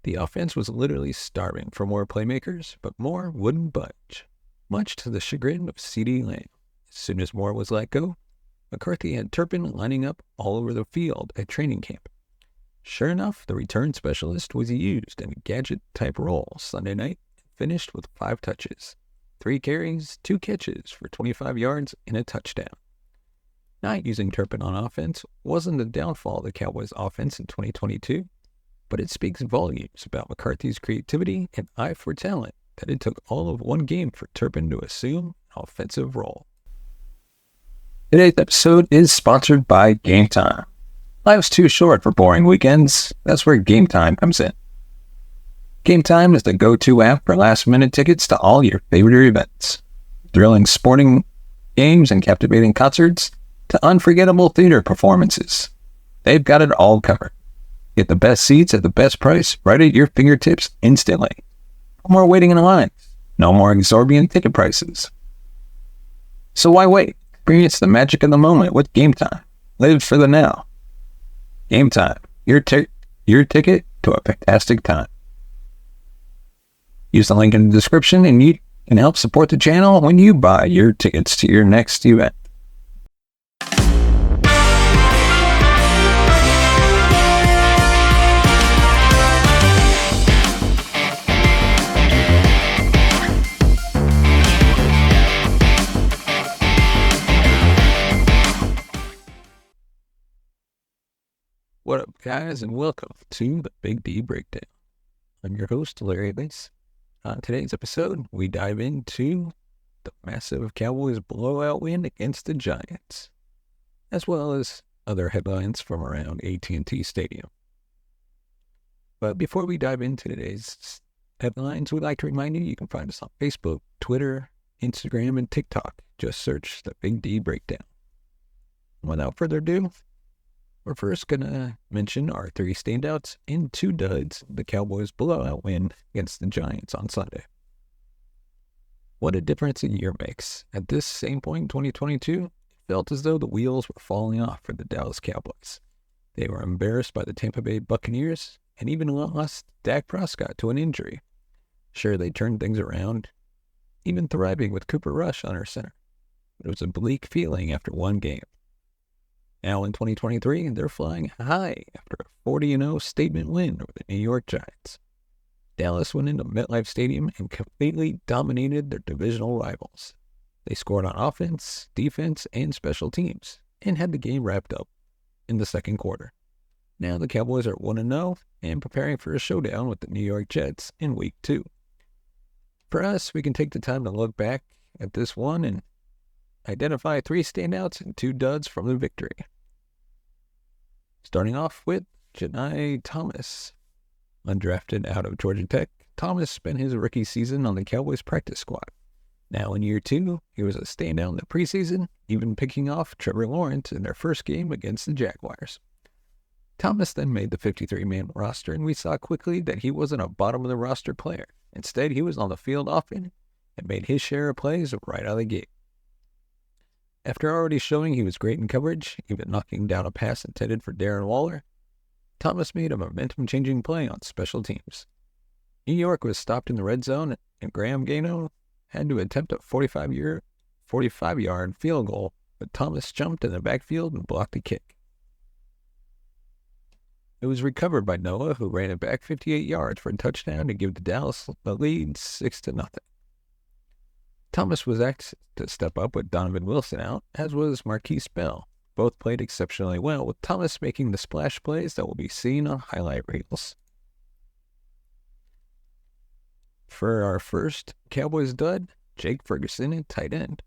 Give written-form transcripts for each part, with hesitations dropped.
The offense was literally starving for more playmakers, but Moore wouldn't budge, much to the chagrin of CeeDee Lamb. As soon as Moore was let go, McCarthy had Turpin lining up all over the field at training camp. Sure enough, the return specialist was used in a gadget-type role Sunday night and finished with 5 touches, 3 carries, 2 catches for 25 yards and a touchdown. Not using Turpin on offense wasn't the downfall of the Cowboys' offense in 2022, but it speaks volumes about McCarthy's creativity and eye for talent that it took all of one game for Turpin to assume an offensive role. Today's episode is sponsored by Game Time. Life's too short for boring weekends. That's where Game Time comes in. Game Time is the go-to app for last-minute tickets to all your favorite events. Thrilling sporting games and captivating concerts to unforgettable theater performances. They've got it all covered. Get the best seats at the best price right at your fingertips instantly. No more waiting in lines. No more exorbitant ticket prices. So why wait? Experience the magic of the moment with Game Time. Live for the now. Game Time. Your ticket to a fantastic time. Use the link in the description and you can help support the channel when you buy your tickets to your next event. What up, guys, and welcome to the Big D Breakdown. I'm your host, Larry Bates. On today's episode, we dive into the massive Cowboys blowout win against the Giants, as well as other headlines from around AT&T Stadium. But before we dive into today's headlines, we'd like to remind you can find us on Facebook, Twitter, Instagram, and TikTok. Just search the Big D Breakdown. Without further ado, we're first going to mention our 3 standouts and 2 duds, the Cowboys' blowout win against the Giants on Sunday. What a difference a year makes. At this same point in 2022, it felt as though the wheels were falling off for the Dallas Cowboys. They were embarrassed by the Tampa Bay Buccaneers and even lost Dak Prescott to an injury. Sure, they turned things around, even thriving with Cooper Rush under center. But it was a bleak feeling after one game. Now in 2023, they're flying high after a 40-0 statement win over the New York Giants. Dallas went into MetLife Stadium and completely dominated their divisional rivals. They scored on offense, defense, and special teams, and had the game wrapped up in the second quarter. Now the Cowboys are 1-0 and preparing for a showdown with the New York Jets in Week 2. For us, we can take the time to look back at this one and identify 3 standouts and 2 duds from the victory. Starting off with Janai Thomas. Undrafted out of Georgia Tech, Thomas spent his rookie season on the Cowboys practice squad. Now in year 2, he was a standout in the preseason, even picking off Trevor Lawrence in their first game against the Jaguars. Thomas then made the 53-man roster, and we saw quickly that he wasn't a bottom-of-the-roster player. Instead, he was on the field often and made his share of plays right out of the gate. After already showing he was great in coverage, even knocking down a pass intended for Darren Waller, Thomas made a momentum-changing play on special teams. New York was stopped in the red zone, and Graham Gano had to attempt a 45-yard field goal, but Thomas jumped in the backfield and blocked the kick. It was recovered by Noah, who ran it back 58 yards for a touchdown to give the Dallas the lead 6-0. Thomas was asked to step up with Donovan Wilson out, as was Marquise Bell. Both played exceptionally well, with Thomas making the splash plays that will be seen on highlight reels. For our first Cowboys dud, Jake Ferguson at tight end.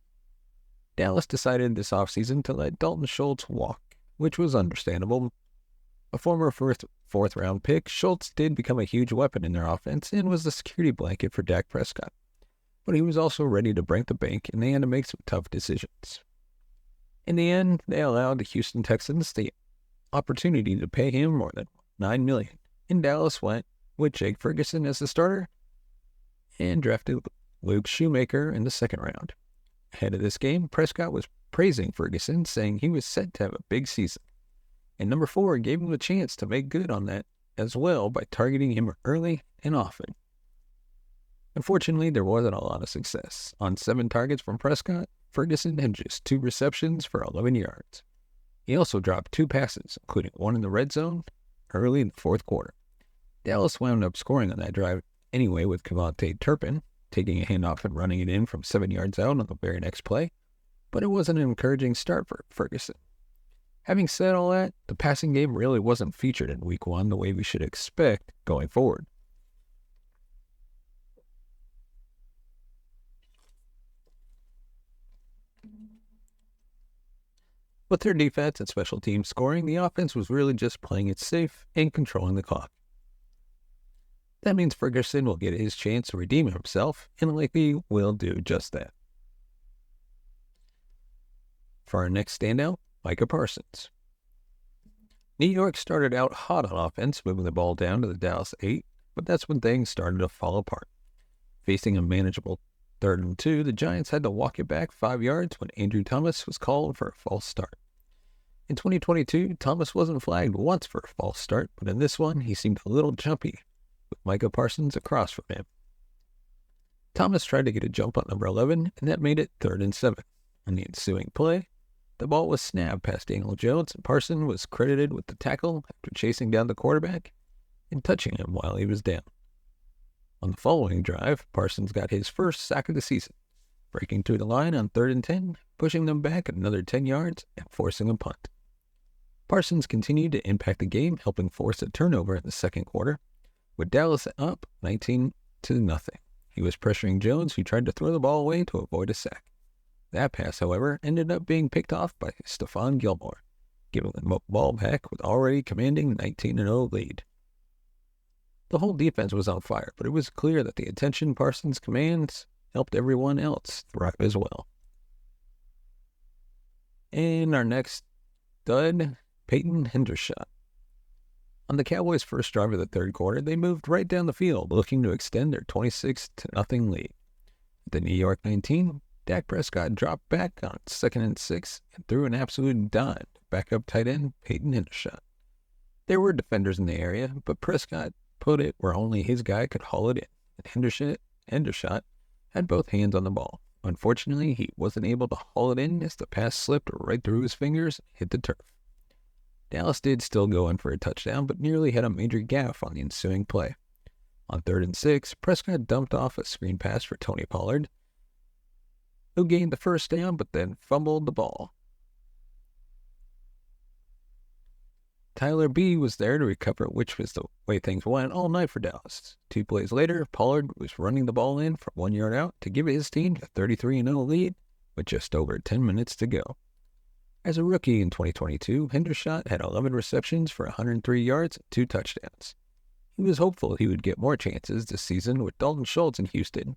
Dallas decided this offseason to let Dalton Schultz walk, which was understandable. A former fourth-round pick, Schultz did become a huge weapon in their offense and was the security blanket for Dak Prescott. But he was also ready to break the bank, and they had to make some tough decisions. In the end, they allowed the Houston Texans the opportunity to pay him more than $9 million, and Dallas went with Jake Ferguson as the starter and drafted Luke Shoemaker in the second round. Ahead of this game, Prescott was praising Ferguson, saying he was set to have a big season, and number 4 gave him a chance to make good on that as well by targeting him early and often. Unfortunately, there wasn't a lot of success. On 7 targets from Prescott, Ferguson had just 2 receptions for 11 yards. He also dropped 2 passes, including one in the red zone, early in the fourth quarter. Dallas wound up scoring on that drive anyway with Cavante Turpin taking a handoff and running it in from 7 yards out on the very next play, but it wasn't an encouraging start for Ferguson. Having said all that, the passing game really wasn't featured in Week 1 the way we should expect going forward. With their defense and special teams scoring, the offense was really just playing it safe and controlling the clock. That means Ferguson will get his chance to redeem himself, and likely will do just that. For our next standout, Micah Parsons. New York started out hot on offense, moving the ball down to the Dallas 8, but that's when things started to fall apart. Facing a manageable 3rd and 2, the Giants had to walk it back 5 yards when Andrew Thomas was called for a false start. In 2022, Thomas wasn't flagged once for a false start, but in this one, he seemed a little jumpy, with Micah Parsons across from him. Thomas tried to get a jump on number 11, and that made it 3rd and 7. On the ensuing play, the ball was snapped past Daniel Jones, and Parsons was credited with the tackle after chasing down the quarterback and touching him while he was down. On the following drive, Parsons got his first sack of the season, breaking through the line on 3rd and 10, pushing them back another 10 yards and forcing a punt. Parsons continued to impact the game, helping force a turnover in the second quarter, with Dallas up 19-0. He was pressuring Jones, who tried to throw the ball away to avoid a sack. That pass, however, ended up being picked off by Stephon Gilmore, giving the ball back with already commanding 19-0 lead. The whole defense was on fire, but it was clear that the attention Parsons commands helped everyone else thrive as well. And our next stud, Peyton Hendershot. On the Cowboys' first drive of the third quarter, they moved right down the field, looking to extend their 26-0 lead. At the New York 19, Dak Prescott dropped back on 2nd and 6 and threw an absolute dime to backup tight end Peyton Hendershot. There were defenders in the area, but Prescott put it where only his guy could haul it in, and Hendershot had both hands on the ball. Unfortunately, he wasn't able to haul it in as the pass slipped right through his fingers and hit the turf. Dallas did still go in for a touchdown, but nearly had a major gaffe on the ensuing play. On 3rd and 6, Prescott dumped off a screen pass for Tony Pollard, who gained the first down but then fumbled the ball. Tyler B. was there to recover, which was the way things went all night for Dallas. 2 plays later, Pollard was running the ball in from 1 yard out to give his team a 33-0 lead with just over 10 minutes to go. As a rookie in 2022, Hendershot had 11 receptions for 103 yards and 2 touchdowns. He was hopeful he would get more chances this season with Dalton Schultz in Houston,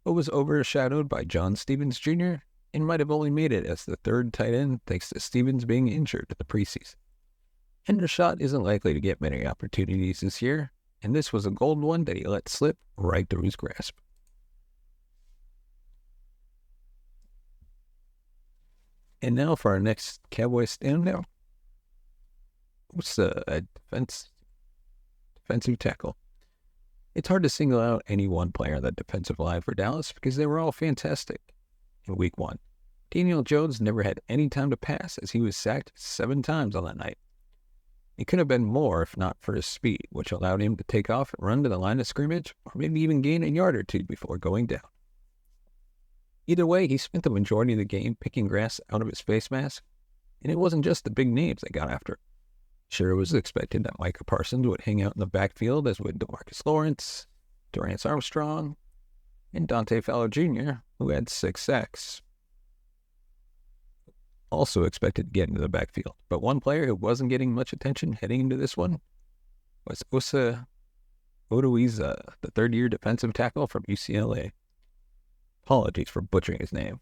but was overshadowed by John Stevens Jr. and might have only made it as the 3rd tight end thanks to Stevens being injured in the preseason. Hendershot isn't likely to get many opportunities this year, and this was a gold one that he let slip right through his grasp. And now for our next Cowboys standout. What's a defensive tackle? It's hard to single out any one player on that defensive line for Dallas because they were all fantastic in Week 1. Daniel Jones never had any time to pass as he was sacked 7 times on that night. It could have been more if not for his speed, which allowed him to take off and run to the line of scrimmage or maybe even gain a yard or 2 before going down. Either way, he spent the majority of the game picking grass out of his face mask, and it wasn't just the big names that got after him. Sure, it was expected that Micah Parsons would hang out in the backfield, as would DeMarcus Lawrence, Durance Armstrong, and Dante Fowler Jr., who had 6 sacks. Also expected to get into the backfield, but one player who wasn't getting much attention heading into this one was Osa Odoiza, the 3rd-year defensive tackle from UCLA. Apologies for butchering his name.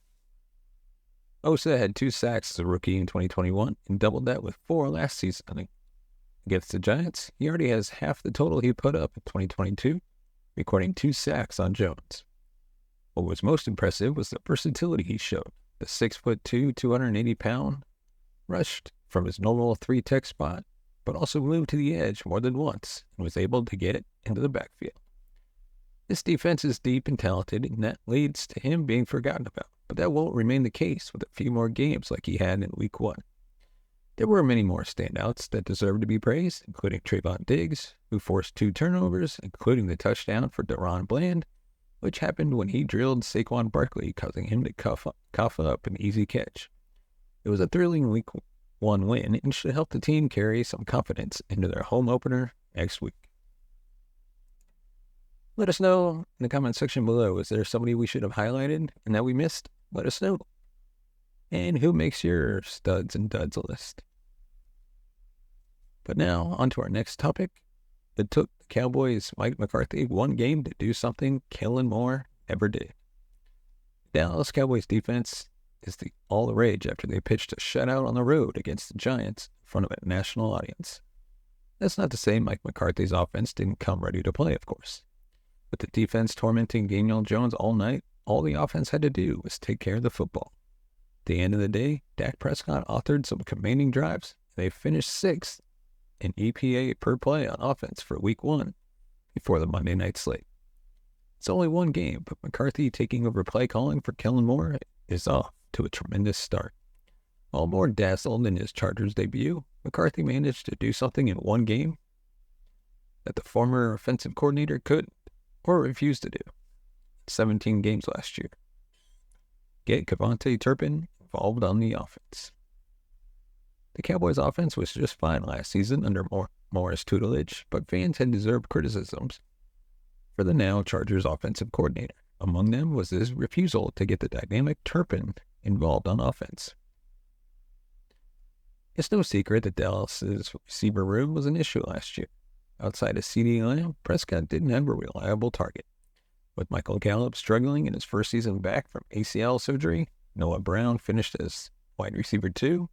Osa had 2 sacks as a rookie in 2021 and doubled that with 4 last season. Against the Giants, he already has half the total he put up in 2022, recording 2 sacks on Jones. What was most impressive was the versatility he showed. The 6'2", 280-pound rushed from his normal 3-tech spot but also moved to the edge more than once and was able to get it into the backfield. This defense is deep and talented, and that leads to him being forgotten about, but that won't remain the case with a few more games like he had in Week 1. There were many more standouts that deserve to be praised, including Trayvon Diggs, who forced 2 turnovers, including the touchdown for DaRon Bland, which happened when he drilled Saquon Barkley, causing him to cough up an easy catch. It was a thrilling Week 1 win and should help the team carry some confidence into their home opener next week. Let us know in the comment section below, is there somebody we should have highlighted and that we missed? Let us know. And who makes your studs and duds list? But now, on to our next topic. It took the Cowboys' Mike McCarthy 1 game to do something Kellen Moore never did. Dallas Cowboys defense is all the rage after they pitched a shutout on the road against the Giants in front of a national audience. That's not to say Mike McCarthy's offense didn't come ready to play, of course. With the defense tormenting Daniel Jones all night, all the offense had to do was take care of the football. At the end of the day, Dak Prescott authored some commanding drives. They finished 6th in EPA per play on offense for Week 1 before the Monday night slate. It's only 1 game, but McCarthy taking over play calling for Kellen Moore is off to a tremendous start. While Moore dazzled in his Chargers debut, McCarthy managed to do something in 1 game that the former offensive coordinator couldn't or refused to do. 17 games last year. Get Kevontae Turpin involved on the offense. The Cowboys' offense was just fine last season under Moore's tutelage, but fans had deserved criticisms for the now Chargers offensive coordinator. Among them was his refusal to get the dynamic Turpin involved on offense. It's no secret that Dallas's receiver room was an issue last year. Outside of CeeDee Lamb, Prescott didn't have a reliable target. With Michael Gallup struggling in his first season back from ACL surgery, Noah Brown finished as wide receiver 2,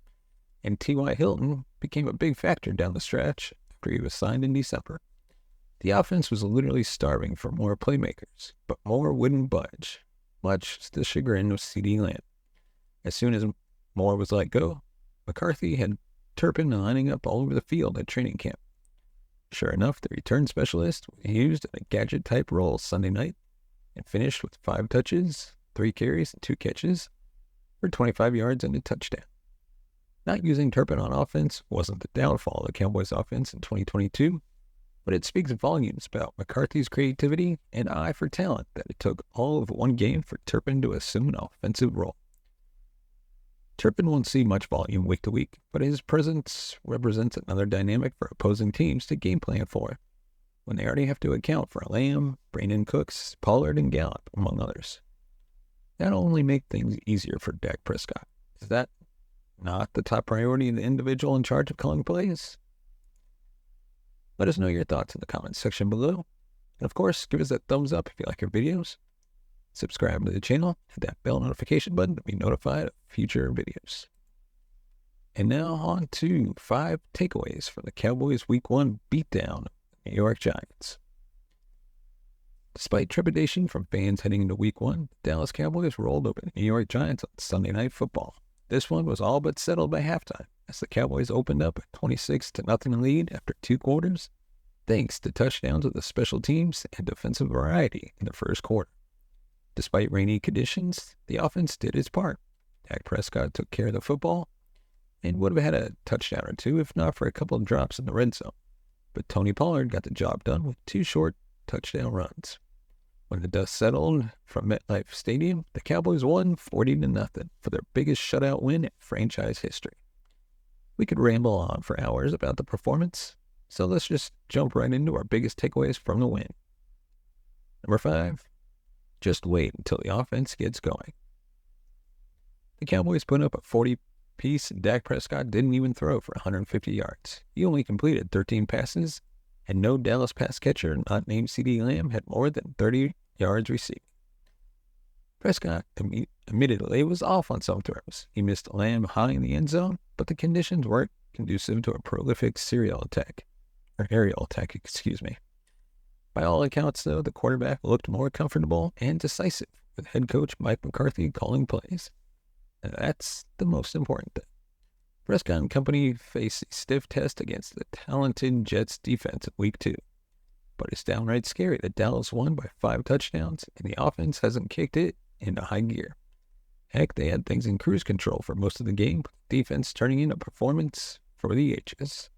and T.Y. Hilton became a big factor down the stretch after he was signed in December. The offense was literally starving for more playmakers, but Moore wouldn't budge, much to the chagrin of CeeDee Lamb. As soon as Moore was let go, McCarthy had Turpin lining up all over the field at training camp. Sure enough, the return specialist was used in a gadget-type role Sunday night and finished with 5 touches, 3 carries, and 2 catches for 25 yards and a touchdown. Not using Turpin on offense wasn't the downfall of the Cowboys' offense in 2022, but it speaks volumes about McCarthy's creativity and eye for talent that it took all of 1 game for Turpin to assume an offensive role. Turpin won't see much volume week to week, but his presence represents another dynamic for opposing teams to game plan for, when they already have to account for Lamb, Brandon Cooks, Pollard, and Gallup, among others. That'll only make things easier for Dak Prescott. Is that not the top priority of the individual in charge of calling plays? Let us know your thoughts in the comments section below. And of course, give us that thumbs up if you like our videos. Subscribe to the channel, hit that bell notification button to be notified of future videos. And now on to 5 takeaways from the Cowboys' Week 1 beatdown of the New York Giants. Despite trepidation from fans heading into Week 1, the Dallas Cowboys rolled over the New York Giants on Sunday Night Football. This one was all but settled by halftime, as the Cowboys opened up a 26-0 lead after 2 quarters, thanks to touchdowns of the special teams and defensive variety in the first quarter. Despite rainy conditions, the offense did its part. Dak Prescott took care of the football and would have had a touchdown or 2 if not for a couple of drops in the red zone. But Tony Pollard got the job done with 2 short touchdown runs. When the dust settled from MetLife Stadium, the Cowboys won 40-0 for their biggest shutout win in franchise history. We could ramble on for hours about the performance, so let's just jump right into our biggest takeaways from the win. Number 5. Just wait until the offense gets going. The Cowboys put up a 40-piece and Dak Prescott didn't even throw for 150 yards. He only completed 13 passes, and no Dallas pass catcher not named CeeDee Lamb had more than 30 yards received. Prescott admittedly was off on some throws. He missed Lamb high in the end zone, but the conditions weren't conducive to a prolific aerial attack. By all accounts, though, the quarterback looked more comfortable and decisive, with head coach Mike McCarthy calling plays. And that's the most important thing. Prescott and company faced a stiff test against the talented Jets defense in Week 2. But it's downright scary that Dallas won by 5 touchdowns, and the offense hasn't kicked it into high gear. Heck, they had things in cruise control for most of the game, but defense turning in a performance for the ages.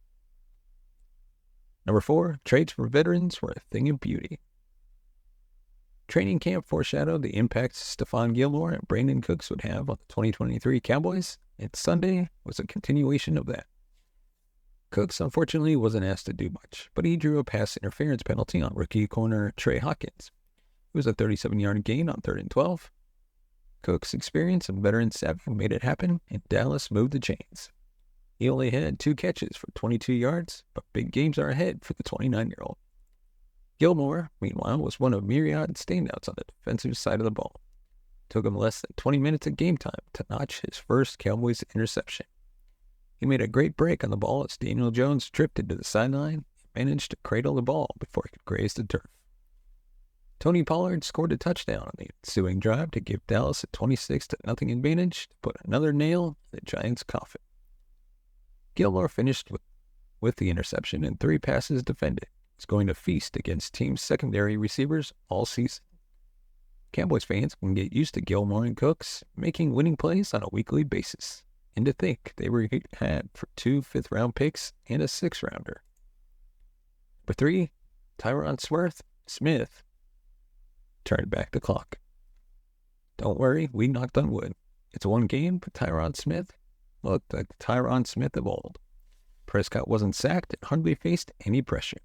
Number 4, trades for veterans were a thing of beauty. Training camp foreshadowed the impact Stephon Gilmore and Brandon Cooks would have on the 2023 Cowboys, and Sunday was a continuation of that. Cooks, unfortunately, wasn't asked to do much, but he drew a pass interference penalty on rookie corner Trey Hawkins. It was a 37-yard gain on 3rd and 12. Cooks' experience and veteran savvy made it happen, and Dallas moved the chains. He only had 2 catches for 22 yards, but big games are ahead for the 29-year-old. Gilmore, meanwhile, was one of myriad standouts on the defensive side of the ball. It took him less than 20 minutes of game time to notch his first Cowboys interception. He made a great break on the ball as Daniel Jones tripped into the sideline and managed to cradle the ball before he could graze the turf. Tony Pollard scored a touchdown on the ensuing drive to give Dallas a 26-0 advantage to put another nail in the Giants' coffin. Gilmore finished with the interception and 3 passes defended. He's going to feast against teams' secondary receivers all season. Cowboys fans can get used to Gilmore and Cooks making winning plays on a weekly basis. And to think they were had for 2 fifth-round picks and a 6th-rounder. Number 3, Tyron Smith turned back the clock. Don't worry, we knocked on wood. It's one game, but Tyron Smith looked like the Tyron Smith of old. Prescott wasn't sacked and hardly faced any pressure.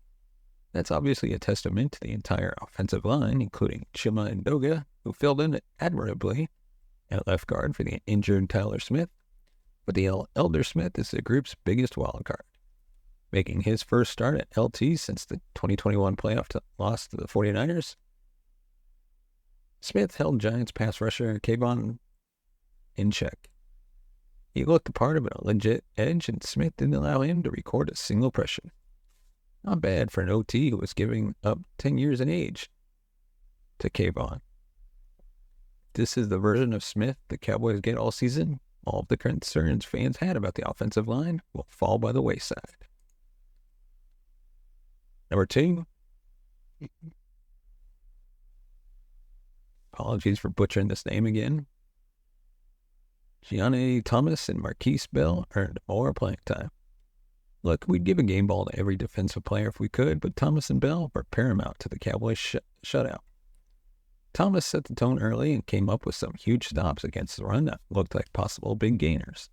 That's obviously a testament to the entire offensive line, including Chima and Doga, who filled in admirably at left guard for the injured Tyler Smith. But the Elder Smith is the group's biggest wildcard, making his first start at LT since the 2021 playoff loss to the 49ers. Smith held Giants pass rusher Kayvon in check. He looked the part of a legit edge, and Smith didn't allow him to record a single pressure. Not bad for an OT who was giving up 10 years in age to Kayvon. This is the version of Smith the Cowboys get all season. All of the concerns fans had about the offensive line will fall by the wayside. Number 2. Apologies for butchering this name again. Gianni Thomas and Marquise Bell earned more playing time. Look, we'd give a game ball to every defensive player if we could, but Thomas and Bell were paramount to the Cowboys' shutout. Thomas set the tone early and came up with some huge stops against the run that looked like possible big gainers.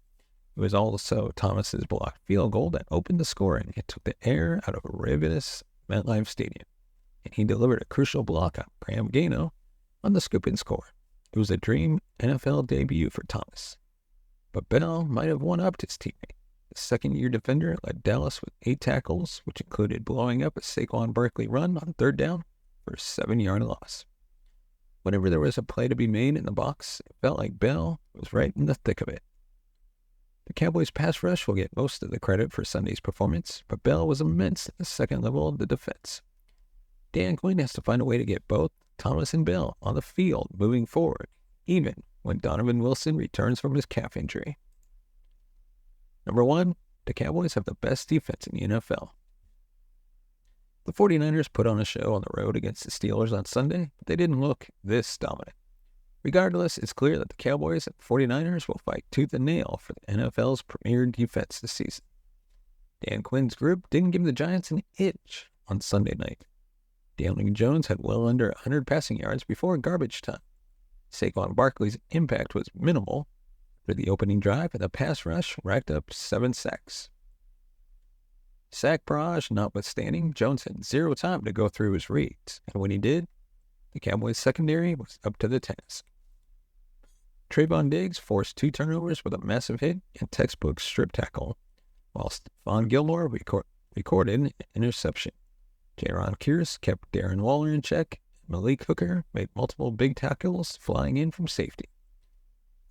It was also Thomas's blocked field goal that opened the scoring. It took the air out of a rivetous MetLife Stadium, and he delivered a crucial block on Graham Gano on the scoop and score. It was a dream NFL debut for Thomas. But Bell might have one-upped his teammate. The second-year defender led Dallas with 8 tackles, which included blowing up a Saquon Barkley run on 3rd down for a 7-yard loss. Whenever there was a play to be made in the box, it felt like Bell was right in the thick of it. The Cowboys' pass rush will get most of the credit for Sunday's performance, but Bell was immense at the second level of the defense. Dan Quinn has to find a way to get both Thomas and Bell on the field moving forward, even when Donovan Wilson returns from his calf injury. Number 1, the Cowboys have the best defense in the NFL. The 49ers put on a show on the road against the Steelers on Sunday, but they didn't look this dominant. Regardless, it's clear that the Cowboys and 49ers will fight tooth and nail for the NFL's premier defense this season. Dan Quinn's group didn't give the Giants an inch on Sunday night. Daniel Jones had well under 100 passing yards before garbage time. Saquon Barkley's impact was minimal for the opening drive, and the pass rush racked up 7 sacks. Sack barrage notwithstanding, Jones had 0 time to go through his reads, and when he did, the Cowboys' secondary was up to the task. Trayvon Diggs forced 2 turnovers with a massive hit and textbook strip tackle, while Stephon Gilmore recorded an interception. Jaron Kearse kept Darren Waller in check, and Malik Hooker made multiple big tackles flying in from safety.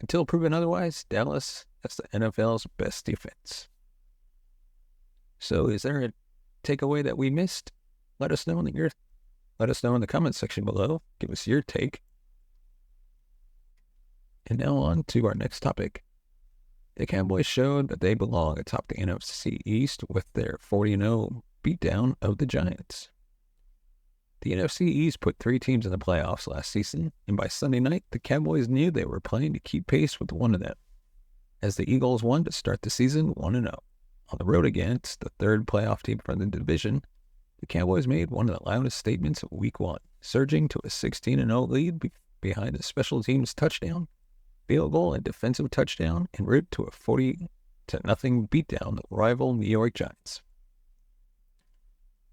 Until proven otherwise, Dallas has the NFL's best defense. So is there a takeaway that we missed? Let us know in the comments section below. Give us your take. And now on to our next topic. The Cowboys showed that they belong atop the NFC East with their 40-0 beatdown of the Giants. The NFC East put 3 teams in the playoffs last season, and by Sunday night, the Cowboys knew they were playing to keep pace with one of them, as the Eagles won to start the season 1-0. On the road against the third playoff team from the division, the Cowboys made one of the loudest statements of Week 1, surging to a 16-0 lead behind a special teams touchdown, field goal, and defensive touchdown, en route to a 40-0 beatdown of rival New York Giants.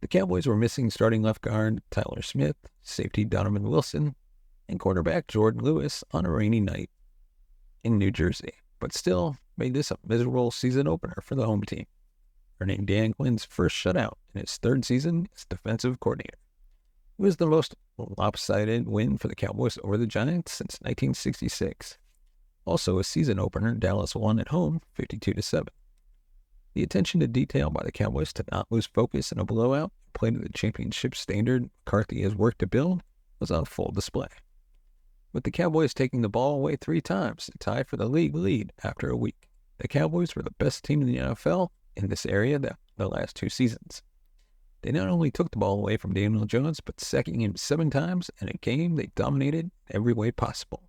The Cowboys were missing starting left guard Tyler Smith, safety Donovan Wilson, and quarterback Jordan Lewis on a rainy night in New Jersey, but still made this a miserable season opener for the home team, earning Dan Quinn's first shutout in his 3rd season as defensive coordinator. It was the most lopsided win for the Cowboys over the Giants since 1966. Also a season opener, Dallas won at home 52-7. The attention to detail by the Cowboys to not lose focus in a blowout and play to the championship standard McCarthy has worked to build was on full display, with the Cowboys taking the ball away 3 times to tie for the league lead after a week. The Cowboys were the best team in the NFL in this area the last 2 seasons. They not only took the ball away from Daniel Jones, but sacking him 7 times in a game they dominated every way possible.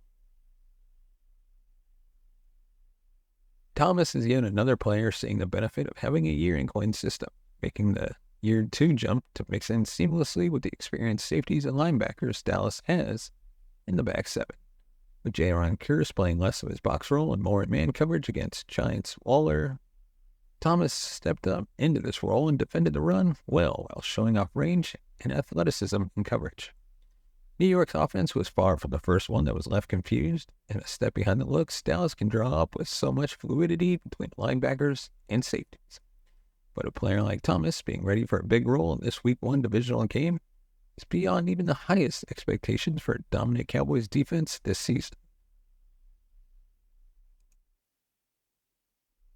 Thomas is yet another player seeing the benefit of having a year in Quinn's system, making the year 2 jump to mix in seamlessly with the experienced safeties and linebackers Dallas has in the back 7. With Jaron Kearse playing less of his box role and more in man coverage against Giants Waller, Thomas stepped up into this role and defended the run well while showing off range and athleticism in coverage. New York's offense was far from the first one that was left confused, and a step behind the looks, Dallas can draw up with so much fluidity between linebackers and safeties. But a player like Thomas being ready for a big role in this Week 1 divisional game is beyond even the highest expectations for a dominant Cowboys defense this season.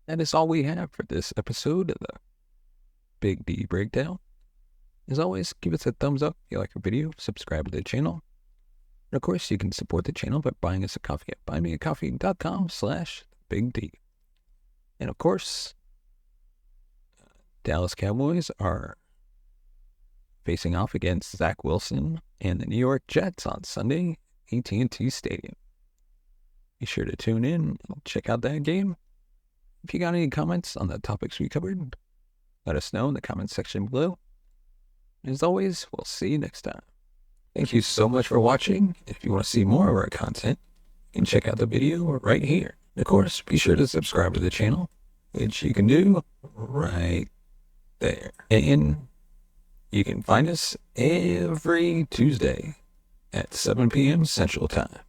That is all we have for this episode of the Big D Breakdown. As always, give us a thumbs up if you like our video, subscribe to the channel. And of course, you can support the channel by buying us a coffee at buymeacoffee.com/BigD. And of course, Dallas Cowboys are facing off against Zach Wilson and the New York Jets on Sunday, AT&T Stadium. Be sure to tune in and check out that game. If you got any comments on the topics we covered, let us know in the comments section below. As always, we'll see you next time. Thank you so much for watching. If you want to see more of our content, you can check out the video right here. And of course, be sure to subscribe to the channel, which you can do right there. And you can find us every Tuesday at 7 p.m. Central Time.